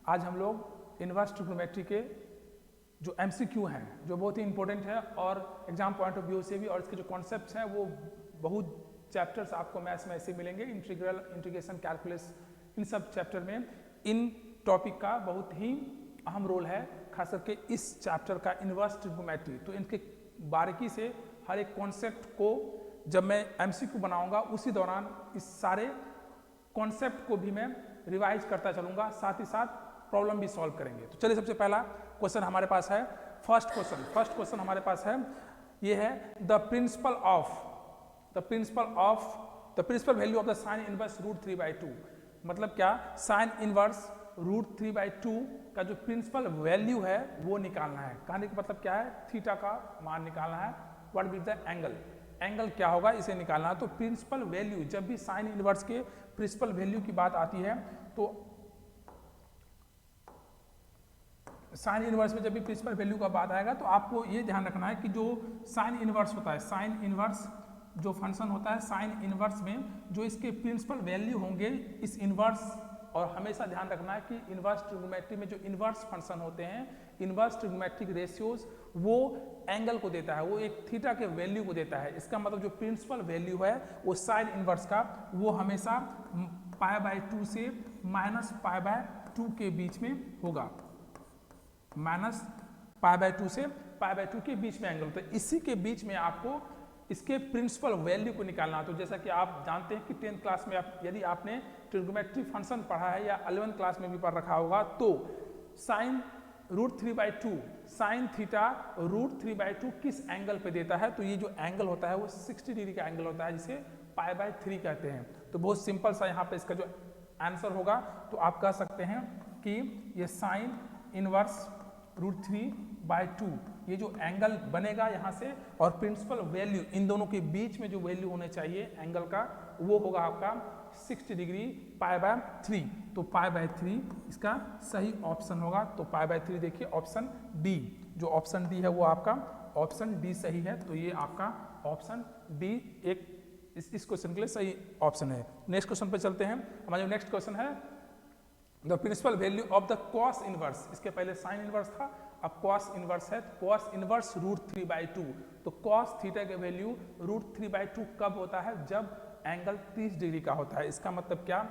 आज हम लोग इनवर्स ट्रिग्नोमेट्री के जो एमसीक्यू हैं जो बहुत ही इंपॉर्टेंट है और एग्जाम पॉइंट ऑफ व्यू से भी, और इसके जो कॉन्सेप्ट्स हैं वो बहुत चैप्टर्स आपको मैथ्स में ऐसे मिलेंगे, इंटीग्रल, इंटीग्रेशन, कैलकुलस, इन सब चैप्टर में इन टॉपिक का बहुत ही अहम रोल है, खास करके इस चैप्टर का इनवर्स ट्रिग्नोमेट्री। तो इनके बारीकी से हर एक कॉन्सेप्ट को जब मैं एमसीक्यू बनाऊंगा उसी दौरान इस सारे कॉन्सेप्ट को भी मैं रिवाइज करता चलूंगा, साथ ही साथ प्रॉब्लम भी सॉल्व करेंगे। तो चलिए सबसे पहला क्वेश्चन हमारे पास है, फर्स्ट क्वेश्चन हमारे पास है, ये है the principal value of the sine inverse √3/2। मतलब क्या, साइन इनवर्स √3/2 का जो प्रिंसिपल वैल्यू है वो निकालना है। कहने का मतलब क्या है, थीटा का मान निकालना है। व्हाट विल द एंगल क्या होगा, इसे निकालना है। तो प्रिंसिपल वैल्यू, जब भी साइन इनवर्स के प्रिंसिपल वैल्यू की बात आती है तो साइन इनवर्स में जब भी प्रिंसिपल वैल्यू का बात आएगा तो आपको ये ध्यान रखना है कि जो साइन इनवर्स होता है, साइन इनवर्स जो फंक्शन होता है साइन इनवर्स में जो इसके प्रिंसिपल वैल्यू होंगे इस इनवर्स, और हमेशा ध्यान रखना है कि इनवर्स ट्रिग्नोमेट्री में जो इनवर्स फंक्शन होते हैं, इनवर्स ट्रिग्नोमेट्रिक रेशियोज, वो एंगल को देता है, वो एक थीटा के वैल्यू को देता है। इसका मतलब जो प्रिंसिपल वैल्यू है वो साइन इनवर्स का वो हमेशा π/2 से -π/2 के बीच में होगा, -π/2 से π/2 के बीच में एंगल होता है। इसी के बीच में आपको इसके प्रिंसिपल वैल्यू को निकालना। तो जैसा कि आप जानते हैं कि 10th क्लास में यदि आपने ट्रिग्नोमेट्री फंक्शन पढ़ा है या 11th क्लास में भी पढ़ रखा होगा, तो साइन √3/2, साइन थीटा √3/2 किस एंगल पे देता है, तो ये जो एंगल होता है वो 60 डिग्री का एंगल होता है, जिसे π/3 कहते हैं। तो बहुत सिंपल सा यहाँ पे इसका जो आंसर होगा, तो आप कह सकते हैं कि ये साइन इनवर्स √3/2 ये जो एंगल बनेगा यहाँ से, और प्रिंसिपल वैल्यू इन दोनों के बीच में जो वैल्यू होने चाहिए एंगल का, वो होगा आपका 60 डिग्री π/3। तो π/3 इसका सही ऑप्शन होगा। तो π/3 देखिए ऑप्शन डी, जो ऑप्शन डी है वो आपका ऑप्शन डी सही है। तो ये आपका ऑप्शन डी एक इस क्वेश्चन के लिए सही ऑप्शन है। नेक्स्ट क्वेश्चन पे चलते हैं। हमारा जो नेक्स्ट क्वेश्चन है, the principal value of the cos inverse, इसके पहले साइन इनवर्स था, अब कॉस इनवर्स है। कॉस इनवर्स √3/2, तो कॉस थीटा के वैल्यू √3/2 कब होता है, जब एंगल 30 डिग्री का होता है। इसका मतलब क्या,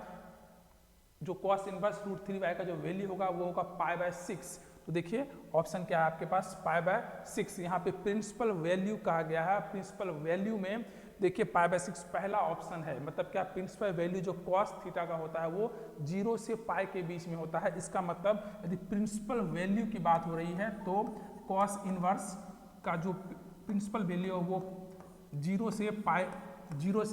जो कॉस इनवर्स √3/2 का जो वैल्यू होगा वो होगा π/6। तो देखिए ऑप्शन क्या है आपके पास, π/6। यहाँ पे प्रिंसिपल वैल्यू कहा गया है, प्रिंसिपल वैल्यू में देखिए π/6 पहला ऑप्शन है। मतलब क्या, प्रिंसिपल वैल्यू जो कॉस थीटा का होता है वो 0 से π के बीच में होता है। इसका मतलब यदि प्रिंसिपल वैल्यू की बात हो रही है तो कॉस इनवर्स का जो प्रिंसिपल वैल्यू है वो 0 से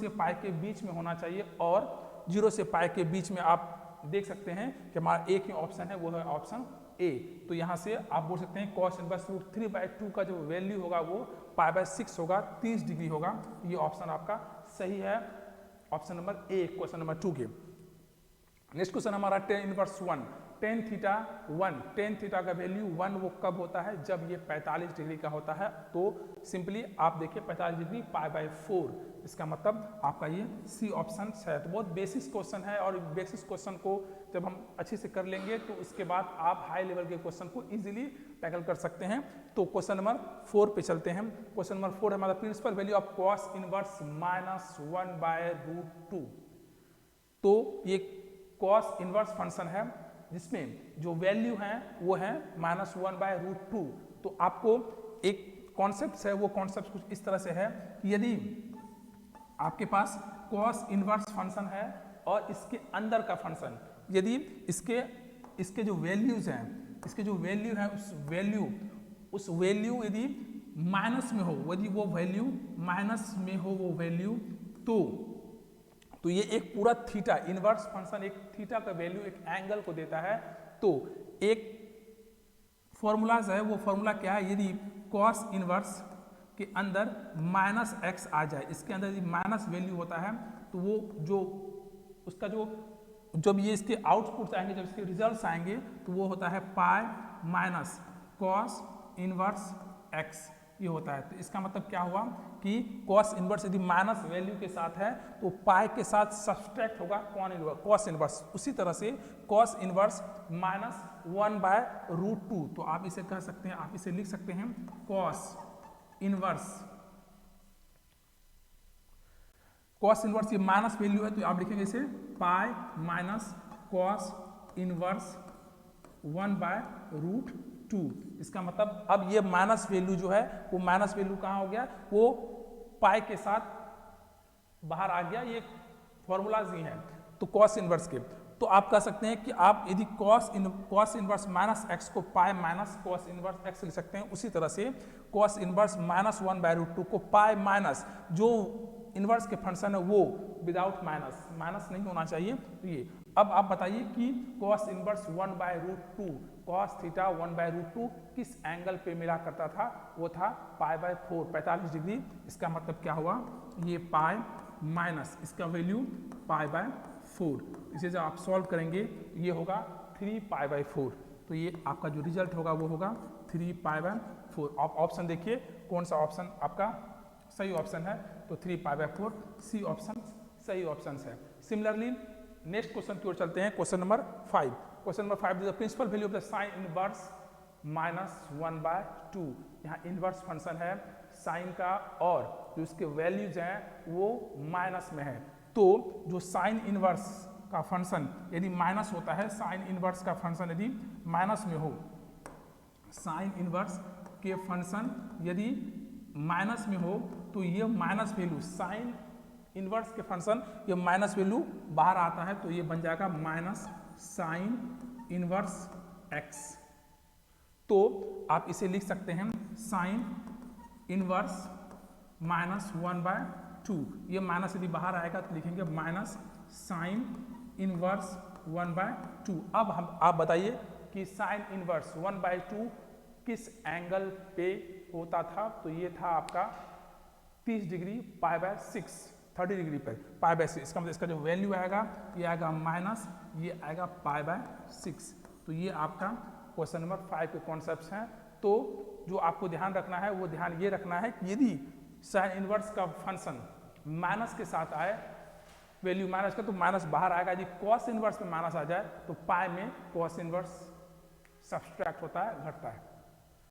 π के बीच में होना चाहिए, और 0 से π के बीच में आप देख सकते हैं कि हमारा एक ही ऑप्शन है, वो है ऑप्शन ए। तो यहाँ से आप बोल सकते हैं कॉस इनवर्स √3/2 का जो वैल्यू होगा वो π/6 होगा, 30 डिग्री होगा। ये ऑप्शन आपका सही है, option number A, question number 2 के। नेक्स्ट क्वेश्चन हमारा tan inverse 1, tan theta 1, tan theta का वैल्यू 1 वो कब होता है, जब ये 45 डिग्री का होता है। तो सिंपली आप देखिए 45 डिग्री π/4, इसका मतलब आपका ये सी ऑप्शन है। तो बहुत बेसिक क्वेश्चन है, और बेसिक क्वेश्चन को जब हम अच्छे से कर लेंगे तो उसके बाद आप हाई लेवल के क्वेश्चन को इजीली टैकल कर सकते हैं। तो क्वेश्चन नंबर 4 पे चलते हैं। क्वेश्चन नंबर 4 हमारा principal value of cos inverse -1/√2। तो ये कॉस इनवर्स फंक्शन है जिसमें जो वैल्यू है वो है -1/√2। तो आपको एक कॉन्सेप्ट है, वो कॉन्सेप्ट कुछ इस तरह से है कि यदि आपके पास कॉस इनवर्स फंक्शन है और इसके अंदर का फंक्शन, यदि इसके जो वैल्यूज हैं, इसके जो वैल्यू है उस वैल्यू यदि माइनस में हो, यदि वो वैल्यू माइनस में हो वो वैल्यू, तो ये एक पूरा थीटा, इनवर्स फंक्शन एक थीटा का वैल्यू एक एंगल को देता है। तो एक फॉर्मूलाज है, वो फॉर्मूला क्या है, यदि कॉस इनवर्स के अंदर -x आ जाए, इसके अंदर यदि माइनस वैल्यू होता है, तो वो जो उसका जो जब ये इसके आउटपुट आएंगे, जब इसके रिजल्ट्स आएंगे, तो वो होता है pi minus cos inverse x। ये होता है। तो इसका मतलब क्या हुआ कि कॉस इनवर्स यदि माइनस वैल्यू के साथ है तो पाई के साथ सब्सट्रैक्ट होगा कॉस इनवर्स। उसी तरह से कॉस इनवर्स माइनस 1/√2, तो आप इसे कह सकते हैं, आप इसे लिख सकते हैं कॉस इनवर्स ये माइनस वैल्यू है तो आप लिखेंगे इसे पाई माइनस कॉस इनवर्स 1/√2। इसका मतलब अब ये माइनस वैल्यू जो है वो माइनस वैल्यू कहाँ हो गया, वो पाई के साथ बाहर आ गया। ये फॉर्मूलाज ही हैं तो कॉस इनवर्स के। तो आप कह सकते हैं कि आप यदि कॉस इनवर्स माइनस एक्स को pi minus cos inverse x लिख सकते हैं। उसी तरह से कॉस इनवर्स माइनस 1/√2 को पाई माइनस जो इनवर्स के फंक्शन है वो विदाउट माइनस नहीं होना चाहिए। तो ये अब आप बताइए कि कॉस इनवर्स 1/√2 कॉस थीटा 1/√2 किस एंगल पे मिला करता था, वो था π/4 45 डिग्री। इसका मतलब क्या हुआ, ये पाई माइनस इसका वैल्यू π/4, इसे जब आप सॉल्व करेंगे ये होगा 3π/4। तो ये आपका जो रिजल्ट होगा वो होगा 3π/4। आप ऑप्शन देखिए कौन सा ऑप्शन आपका सही ऑप्शन है, तो 3π/4 सी ऑप्शन सही ऑप्शन है। सिमिलरली नेक्स्ट क्वेश्चन की ओर चलते हैं, question number 5। Question number 5 the principal value of the sine inverse -1/2। यहाँ इनवर्स फंक्शन है साइन का और जो इसके वैल्यूज हैं वो माइनस में है। तो जो साइन इनवर्स का फंक्शन यदि माइनस होता है, साइन इनवर्स का फंक्शन यदि माइनस में हो, साइन इनवर्स के फंक्शन यदि माइनस में हो तो ये माइनस वैल्यू साइन इनवर्स के फंक्शन ये माइनस वैल्यू बाहर आता है, तो ये बन जाएगा माइनस साइन इनवर्स एक्स। तो आप इसे लिख सकते हैं साइन इनवर्स -1/2। ये माइनस यदि बाहर आएगा तो लिखेंगे माइनस साइन इनवर्स 1/2। अब हम आप बताइए कि साइन इनवर्स 1/2 किस एंगल पे होता था, तो ये था आपका 30 डिग्री π/6 30 डिग्री पर π/6। इसका मतलब इसका जो वैल्यू आएगा ये आएगा माइनस, ये आएगा π/6। तो ये आपका क्वेश्चन नंबर 5 के कॉन्सेप्ट्स हैं। तो जो आपको ध्यान रखना है वो ध्यान ये रखना है कि यदि साइन इनवर्स का फंक्शन माइनस के साथ आए, वैल्यू माइनस का, तो माइनस बाहर आएगा। यदि कॉस इनवर्स में माइनस आ जाए तो पाई में कॉस इनवर्स सब्सट्रैक्ट होता है, घटता है।